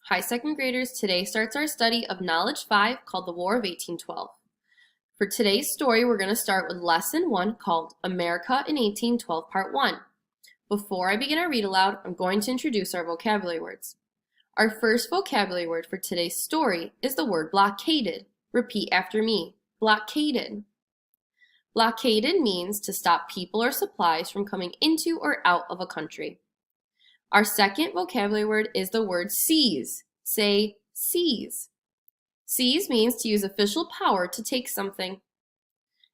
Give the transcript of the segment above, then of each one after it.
Hi, second graders. Today starts our study of Knowledge 5 called The War of 1812. For today's story, we're going to start with Lesson 1 called America in 1812 Part 1. Before I begin our read aloud, I'm going to introduce our vocabulary words. Our first vocabulary word for today's story is the word blockaded. Repeat after me. Blockaded. Blockaded means to stop people or supplies from coming into or out of a country. Our second vocabulary word is the word seize. Say seize. Seize means to use official power to take something.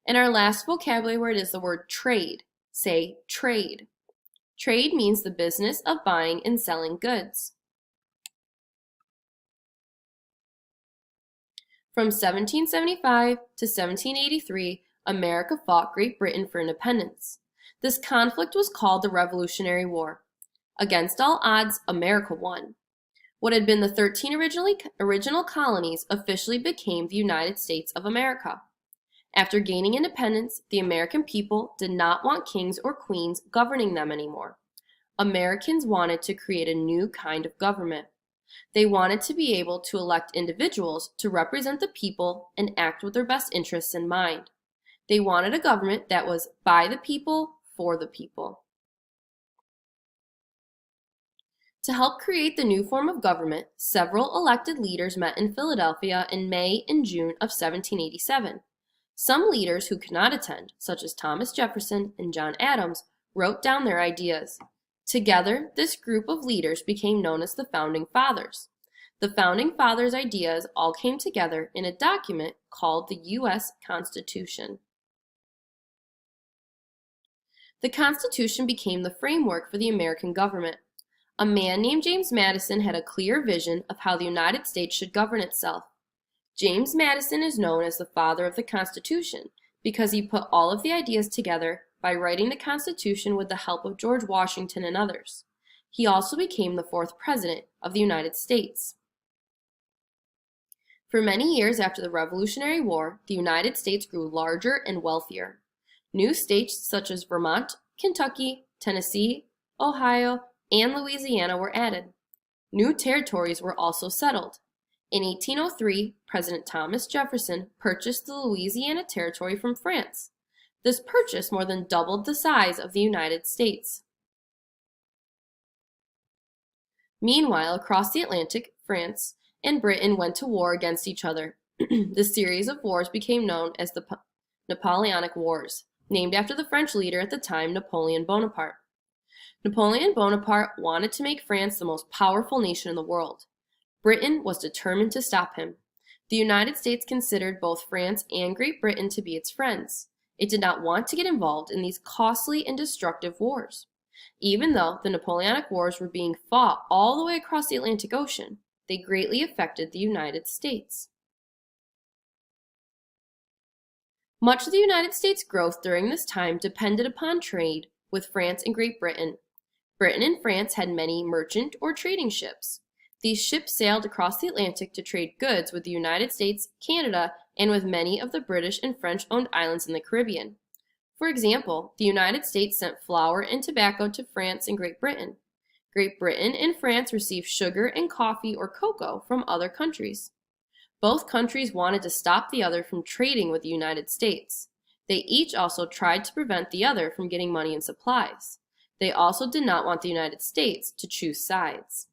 And our last vocabulary word is the word trade. Say trade. Trade means the business of buying and selling goods. From 1775 to 1783, America fought Great Britain for independence. This conflict was called the Revolutionary War. Against all odds, America won. What had been the 13 original colonies officially became the United States of America. After gaining independence, the American people did not want kings or queens governing them anymore. Americans wanted to create a new kind of government. They wanted to be able to elect individuals to represent the people and act with their best interests in mind. They wanted a government that was by the people, for the people. To help create the new form of government, several elected leaders met in Philadelphia in May and June of 1787. Some leaders who could not attend, such as Thomas Jefferson and John Adams, wrote down their ideas. Together, this group of leaders became known as the Founding Fathers. The Founding Fathers' ideas all came together in a document called the U.S. Constitution. The Constitution became the framework for the American government. A man named James Madison had a clear vision of how the United States should govern itself. James Madison is known as the father of the Constitution because he put all of the ideas together by writing the Constitution with the help of George Washington and others. He also became the fourth president of the United States. For many years after the Revolutionary War, the United States grew larger and wealthier. New states such as Vermont, Kentucky, Tennessee, Ohio, and Louisiana were added. New territories were also settled. In 1803, President Thomas Jefferson purchased the Louisiana Territory from France. This purchase more than doubled the size of the United States. Meanwhile, across the Atlantic, France and Britain went to war against each other. This series of wars became known as the Napoleonic Wars, named after the French leader at the time, Napoleon Bonaparte. Napoleon Bonaparte wanted to make France the most powerful nation in the world. Britain was determined to stop him. The United States considered both France and Great Britain to be its friends. It did not want to get involved in these costly and destructive wars. Even though the Napoleonic Wars were being fought all the way across the Atlantic Ocean, they greatly affected the United States. Much of the United States' growth during this time depended upon trade with France and Great Britain. Britain and France had many merchant or trading ships. These ships sailed across the Atlantic to trade goods with the United States, Canada, and with many of the British and French-owned islands in the Caribbean. For example, the United States sent flour and tobacco to France and Great Britain. Great Britain and France received sugar and coffee or cocoa from other countries. Both countries wanted to stop the other from trading with the United States. They each also tried to prevent the other from getting money and supplies. They also did not want the United States to choose sides.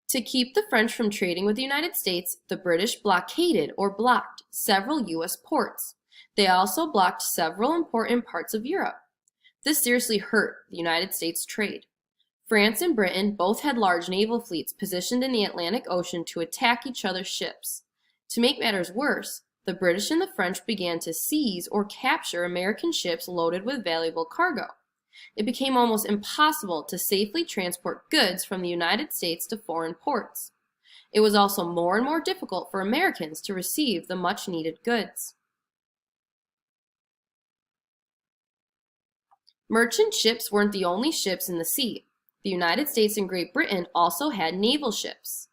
To keep the French from trading with the United States, the British blockaded or blocked several U.S. ports. They also blocked several important parts of Europe. This seriously hurt the United States trade. France and Britain both had large naval fleets positioned in the Atlantic Ocean to attack each other's ships. To make matters worse, the British and the French began to seize or capture American ships loaded with valuable cargo. It became almost impossible to safely transport goods from the United States to foreign ports. It was also more and more difficult for Americans to receive the much-needed goods. Merchant ships weren't the only ships in the sea. The United States and Great Britain also had naval ships.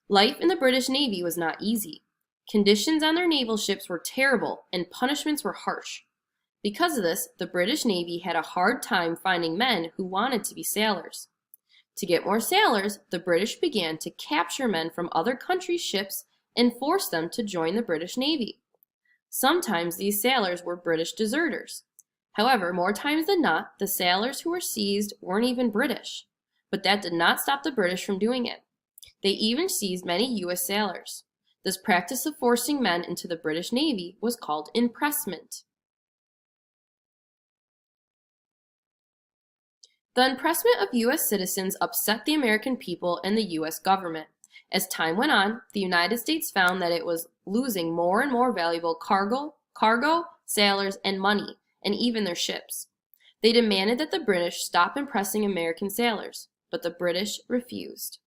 Life in the British Navy was not easy. Conditions on their naval ships were terrible and punishments were harsh. Because of this, the British Navy had a hard time finding men who wanted to be sailors. To get more sailors, the British began to capture men from other countries' ships and force them to join the British Navy. Sometimes these sailors were British deserters. However, more times than not, the sailors who were seized weren't even British. But that did not stop the British from doing it. They even seized many U.S. sailors. This practice of forcing men into the British Navy was called impressment. The impressment of U.S. citizens upset the American people and the U.S. government. As time went on, the United States found that it was losing more and more valuable cargo, sailors, and money, and even their ships. They demanded that the British stop impressing American sailors, but the British refused.